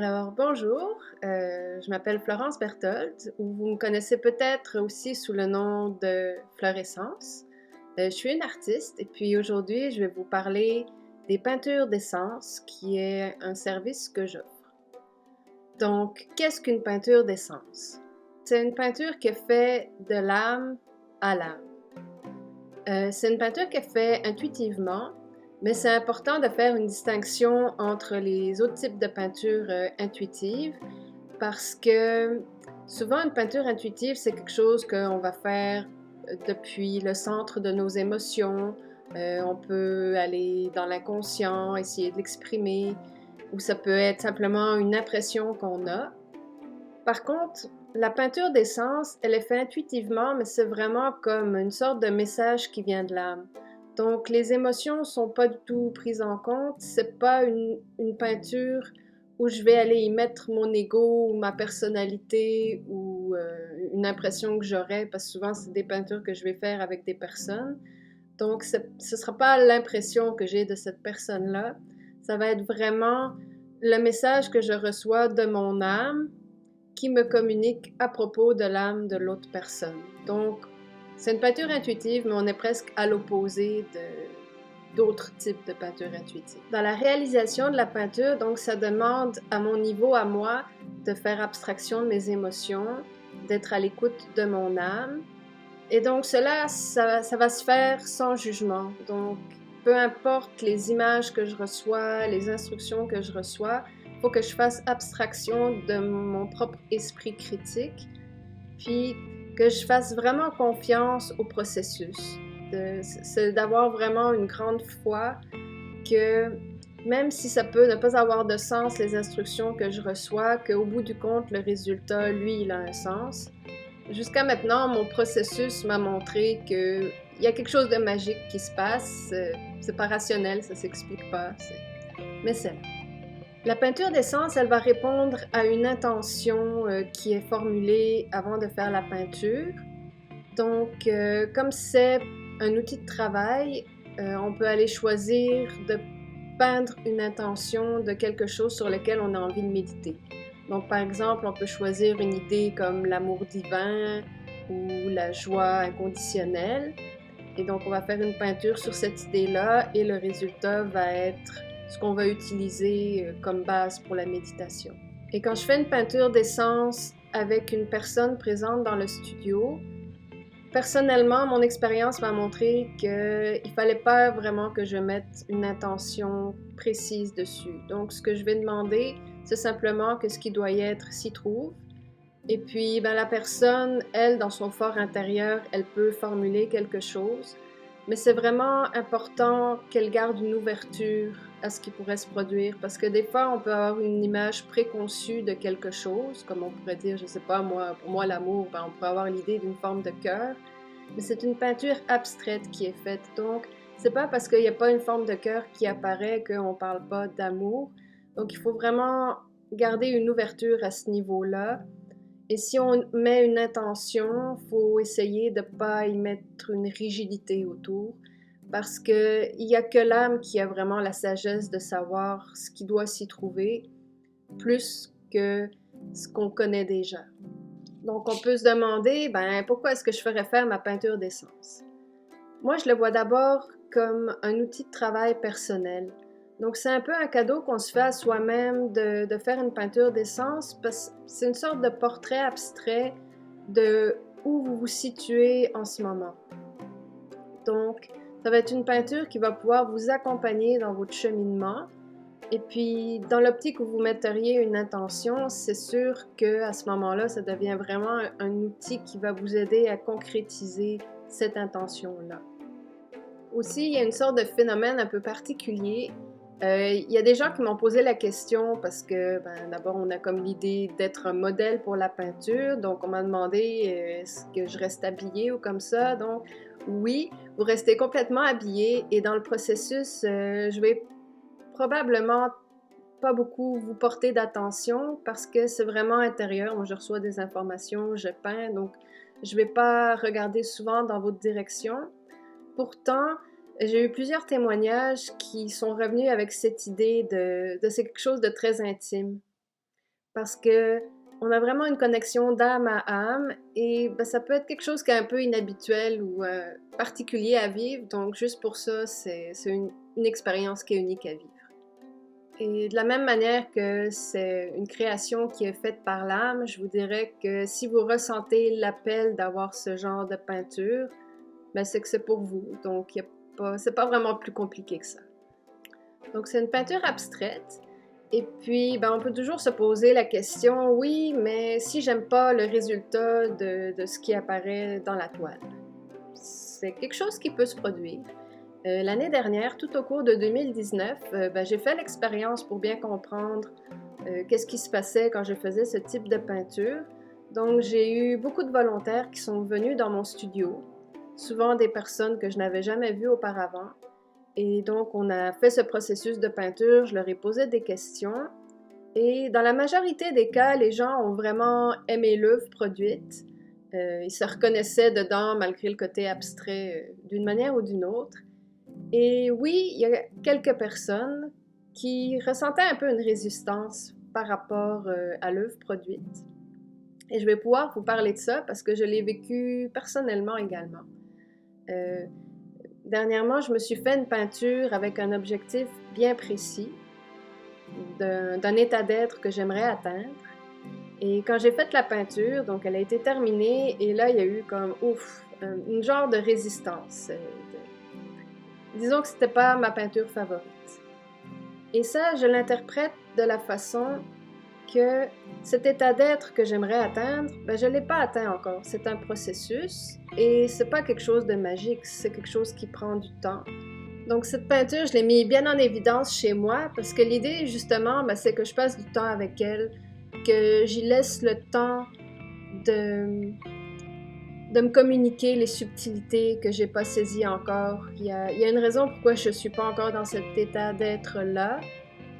Alors, bonjour, je m'appelle Florence Berthold, ou vous me connaissez peut-être aussi sous le nom de Fluorescence. Je suis une artiste et puis aujourd'hui, je vais vous parler des peintures d'essence, qui est un service que j'offre. Donc, qu'est-ce qu'une peinture d'essence? C'est une peinture qui est faite de l'âme à l'âme. C'est une peinture qui est faite intuitivement, mais c'est important de faire une distinction entre les autres types de peintures intuitives parce que souvent une peinture intuitive, c'est quelque chose qu'on va faire depuis le centre de nos émotions. On peut aller dans l'inconscient, essayer de l'exprimer, ou ça peut être simplement une impression qu'on a. Par contre, la peinture d'essence, elle est faite intuitivement, mais c'est vraiment comme une sorte de message qui vient de l'âme. Donc, les émotions sont pas du tout prises en compte. C'est pas une peinture où je vais aller y mettre mon ego ou ma personnalité ou une impression que j'aurais, parce que souvent, c'est des peintures que je vais faire avec des personnes. Donc, ce ne sera pas l'impression que j'ai de cette personne-là. Ça va être vraiment le message que je reçois de mon âme qui me communique à propos de l'âme de l'autre personne. Donc, c'est une peinture intuitive, mais on est presque à l'opposé d'autres types de peinture intuitive. Dans la réalisation de la peinture, donc, ça demande à mon niveau, à moi, de faire abstraction de mes émotions, d'être à l'écoute de mon âme. Et donc, cela, ça va se faire sans jugement. Donc, peu importe les images que je reçois, les instructions que je reçois, il faut que je fasse abstraction de mon propre esprit critique, puis que je fasse vraiment confiance au processus. C'est d'avoir vraiment une grande foi que même si ça peut ne pas avoir de sens, les instructions que je reçois, qu'au bout du compte, le résultat, lui, il a un sens. Jusqu'à maintenant, mon processus m'a montré qu'il y a quelque chose de magique qui se passe. C'est pas rationnel, ça s'explique pas, mais c'est là. La peinture d'essence, elle va répondre à une intention qui est formulée avant de faire la peinture. Donc, comme c'est un outil de travail, on peut aller choisir de peindre une intention de quelque chose sur lequel on a envie de méditer. Donc, par exemple, on peut choisir une idée comme l'amour divin ou la joie inconditionnelle. Et donc, on va faire une peinture sur cette idée-là et le résultat va être ce qu'on va utiliser comme base pour la méditation. Et quand je fais une peinture d'essence avec une personne présente dans le studio, personnellement, mon expérience m'a montré qu'il ne fallait pas vraiment que je mette une intention précise dessus. Donc, ce que je vais demander, c'est simplement que ce qui doit y être s'y trouve. Et puis, la personne, elle, dans son fort intérieur, elle peut formuler quelque chose. Mais c'est vraiment important qu'elle garde une ouverture à ce qui pourrait se produire. Parce que des fois, on peut avoir une image préconçue de quelque chose, comme on pourrait dire, je sais pas, moi, pour moi, l'amour, on pourrait avoir l'idée d'une forme de cœur. Mais c'est une peinture abstraite qui est faite. Donc, c'est pas parce qu'il n'y a pas une forme de cœur qui apparaît qu'on parle pas d'amour. Donc, il faut vraiment garder une ouverture à ce niveau-là. Et si on met une intention, il faut essayer de ne pas y mettre une rigidité autour, parce qu'il n'y a que l'âme qui a vraiment la sagesse de savoir ce qui doit s'y trouver, plus que ce qu'on connaît déjà. Donc on peut se demander, pourquoi est-ce que je ferais faire ma peinture d'essence? Moi, je le vois d'abord comme un outil de travail personnel. Donc, c'est un peu un cadeau qu'on se fait à soi-même de faire une peinture d'essence parce que c'est une sorte de portrait abstrait de où vous vous situez en ce moment. Donc, ça va être une peinture qui va pouvoir vous accompagner dans votre cheminement. Et puis, dans l'optique où vous metteriez une intention, c'est sûr qu'à ce moment-là, ça devient vraiment un outil qui va vous aider à concrétiser cette intention-là. Aussi, il y a une sorte de phénomène un peu particulier. Il y a des gens qui m'ont posé la question parce que, d'abord, on a comme l'idée d'être un modèle pour la peinture. Donc, on m'a demandé est-ce que je reste habillée ou comme ça. Donc, oui, vous restez complètement habillée et dans le processus, je vais probablement pas beaucoup vous porter d'attention parce que c'est vraiment intérieur. Moi, je reçois des informations, je peins, donc je vais pas regarder souvent dans votre direction. Pourtant, j'ai eu plusieurs témoignages qui sont revenus avec cette idée de c'est quelque chose de très intime. parce que on a vraiment une connexion d'âme à âme et ben, ça peut être quelque chose qui est un peu inhabituel ou particulier à vivre. Donc juste pour ça, c'est une expérience qui est unique à vivre. Et de la même manière que c'est une création qui est faite par l'âme, je vous dirais que si vous ressentez l'appel d'avoir ce genre de peinture, ben c'est que c'est pour vous. Donc c'est pas vraiment plus compliqué que ça. Donc c'est une peinture abstraite. Et puis, ben, on peut toujours se poser la question, oui, mais si j'aime pas le résultat de ce qui apparaît dans la toile, c'est quelque chose qui peut se produire. L'année dernière, tout au cours de 2019, ben, j'ai fait l'expérience pour bien comprendre qu'est-ce qui se passait quand je faisais ce type de peinture. Donc, j'ai eu beaucoup de volontaires qui sont venus dans mon studio, souvent des personnes que je n'avais jamais vues auparavant. Et donc, on a fait ce processus de peinture, je leur ai posé des questions. Et dans la majorité des cas, les gens ont vraiment aimé l'œuvre produite. Ils se reconnaissaient dedans malgré le côté abstrait d'une manière ou d'une autre. Et oui, il y a quelques personnes qui ressentaient un peu une résistance par rapport à l'œuvre produite. Et je vais pouvoir vous parler de ça parce que je l'ai vécu personnellement également. Euh, Dernièrement, je me suis fait une peinture avec un objectif bien précis d'un état d'être que j'aimerais atteindre. Et quand j'ai fait la peinture, donc elle a été terminée, et là, il y a eu comme, ouf, une genre de résistance. Disons que c'était pas ma peinture favorite. Et ça, je l'interprète de la façon que cet état d'être que j'aimerais atteindre, ben, je ne l'ai pas atteint encore. C'est un processus et c'est pas quelque chose de magique, c'est quelque chose qui prend du temps. Donc cette peinture, je l'ai mis bien en évidence chez moi parce que l'idée, justement, ben, c'est que je passe du temps avec elle, que j'y laisse le temps de, de me communiquer les subtilités que j'ai pas saisies encore. Il y a une raison pourquoi je suis pas encore dans cet état d'être-là.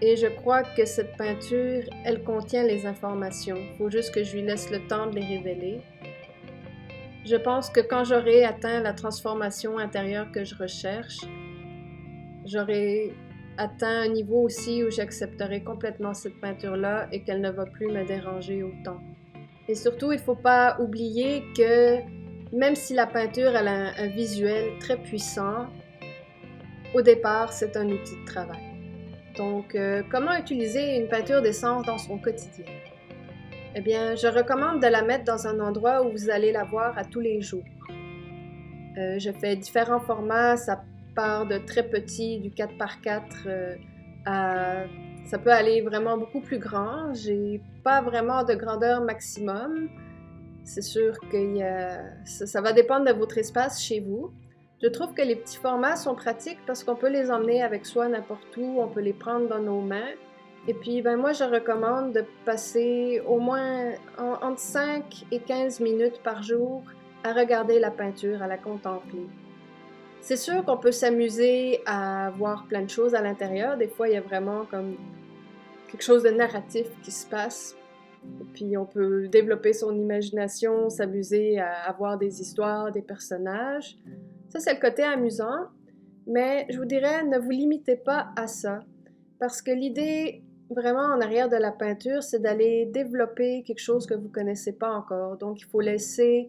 Et je crois que cette peinture, elle contient les informations. Il faut juste que je lui laisse le temps de les révéler. Je pense que quand j'aurai atteint la transformation intérieure que je recherche, j'aurai atteint un niveau aussi où j'accepterai complètement cette peinture-là et qu'elle ne va plus me déranger autant. Et surtout, il ne faut pas oublier que même si la peinture elle a un visuel très puissant, au départ, c'est un outil de travail. Donc, comment utiliser une peinture d'essence dans son quotidien? Eh bien, je recommande de la mettre dans un endroit où vous allez la voir à tous les jours. Je fais différents formats, ça part de très petit, du 4x4, à... ça peut aller vraiment beaucoup plus grand. J'ai pas vraiment de grandeur maximum. C'est sûr que ça va dépendre de votre espace chez vous. Je trouve que les petits formats sont pratiques parce qu'on peut les emmener avec soi n'importe où, on peut les prendre dans nos mains. Et puis, ben moi, je recommande de passer au moins entre 5 et 15 minutes par jour à regarder la peinture, à la contempler. C'est sûr qu'on peut s'amuser à voir plein de choses à l'intérieur. Des fois, il y a vraiment comme quelque chose de narratif qui se passe. Et puis, on peut développer son imagination, s'amuser à voir des histoires, des personnages. Ça, c'est le côté amusant, mais je vous dirais, ne vous limitez pas à ça, parce que l'idée vraiment en arrière de la peinture, c'est d'aller développer quelque chose que vous ne connaissez pas encore. Donc, il faut laisser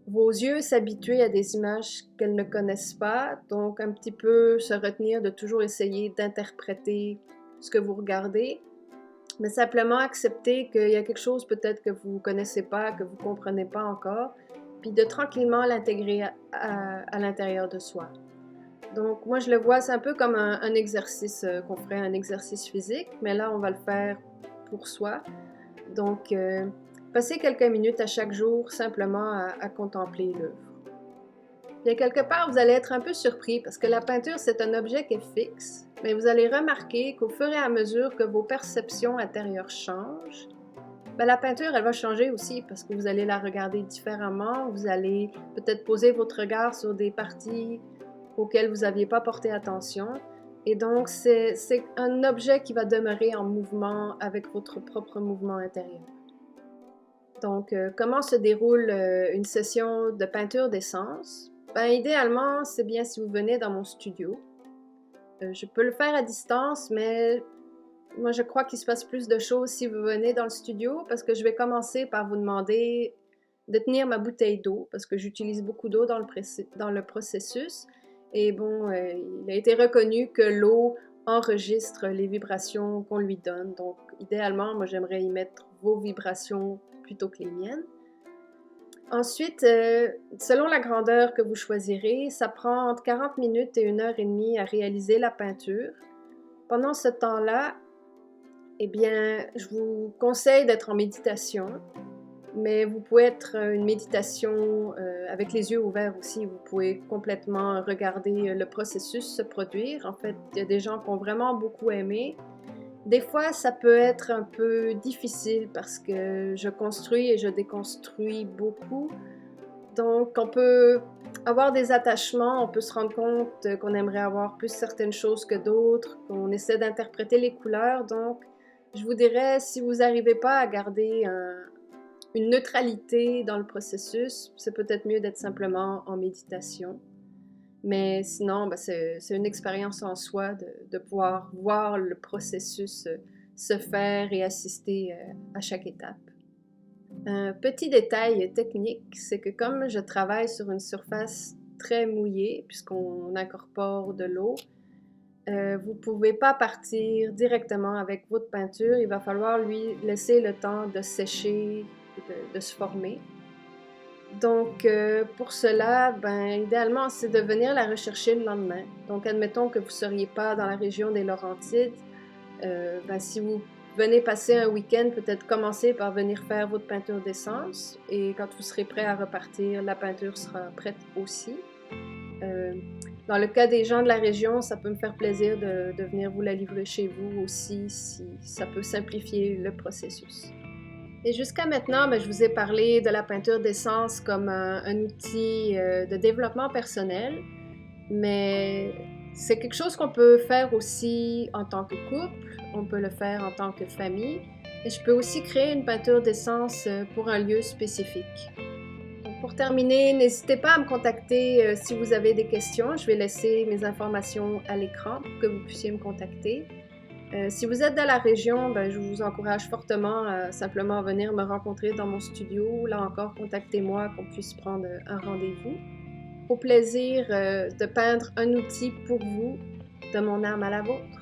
vos yeux s'habituer à des images qu'elles ne connaissent pas, donc un petit peu se retenir de toujours essayer d'interpréter ce que vous regardez, mais simplement accepter qu'il y a quelque chose peut-être que vous ne connaissez pas, que vous ne comprenez pas encore, puis de tranquillement l'intégrer à l'intérieur de soi. Donc moi je le vois, c'est un peu comme un exercice qu'on ferait, un exercice physique, mais là on va le faire pour soi. Donc passez quelques minutes à chaque jour simplement à contempler l'œuvre. Bien, quelque part, vous allez être un peu surpris parce que la peinture, c'est un objet qui est fixe, mais vous allez remarquer qu'au fur et à mesure que vos perceptions intérieures changent, ben, la peinture, elle va changer aussi parce que vous allez la regarder différemment, vous allez peut-être poser votre regard sur des parties auxquelles vous n'aviez pas porté attention. Et donc, c'est un objet qui va demeurer en mouvement avec votre propre mouvement intérieur. Donc, comment se déroule une session de peinture d'essence? Ben, idéalement, c'est bien si vous venez dans mon studio. Je peux le faire à distance, mais moi, je crois qu'il se passe plus de choses si vous venez dans le studio parce que je vais commencer par vous demander de tenir ma bouteille d'eau parce que j'utilise beaucoup d'eau dans le processus. Et bon, il a été reconnu que l'eau enregistre les vibrations qu'on lui donne. Donc, idéalement, moi, j'aimerais y mettre vos vibrations plutôt que les miennes. Ensuite, selon la grandeur que vous choisirez, ça prend entre 40 minutes et 1 heure et demie à réaliser la peinture. Pendant ce temps-là, eh bien, je vous conseille d'être en méditation, mais vous pouvez être une méditation avec les yeux ouverts aussi. Vous pouvez complètement regarder le processus se produire. En fait, il y a des gens qui ont vraiment beaucoup aimé. Des fois, ça peut être un peu difficile parce que je construis et je déconstruis beaucoup. Donc, on peut avoir des attachements, on peut se rendre compte qu'on aimerait avoir plus certaines choses que d'autres, qu'on essaie d'interpréter les couleurs. Donc, je vous dirais, si vous n'arrivez pas à garder une neutralité dans le processus, c'est peut-être mieux d'être simplement en méditation. Mais sinon, ben, c'est une expérience en soi de pouvoir voir le processus se faire et assister à chaque étape. Un petit détail technique, c'est que comme je travaille sur une surface très mouillée, puisqu'on incorpore de l'eau, vous ne pouvez pas partir directement avec votre peinture. Il va falloir lui laisser le temps de sécher et de se former. Donc, pour cela, ben, idéalement, c'est de venir la rechercher le lendemain. Donc, admettons que vous ne seriez pas dans la région des Laurentides. Ben, si vous venez passer un week-end, peut-être commencer par venir faire votre peinture d'essence. Et quand vous serez prêt à repartir, la peinture sera prête aussi. Dans le cas des gens de la région, ça peut me faire plaisir de venir vous la livrer chez vous aussi, si ça peut simplifier le processus. Et jusqu'à maintenant, ben, je vous ai parlé de la peinture d'essence comme un outil de développement personnel, mais c'est quelque chose qu'on peut faire aussi en tant que couple, on peut le faire en tant que famille, et je peux aussi créer une peinture d'essence pour un lieu spécifique. Donc, pour terminer, n'hésitez pas à me contacter si vous avez des questions. Je vais laisser mes informations à l'écran pour que vous puissiez me contacter. Si vous êtes dans la région, ben, je vous encourage fortement à simplement venir me rencontrer dans mon studio. Là encore, contactez-moi qu'on puisse prendre un rendez-vous. Au plaisir de peindre un outil pour vous, de mon âme à la vôtre.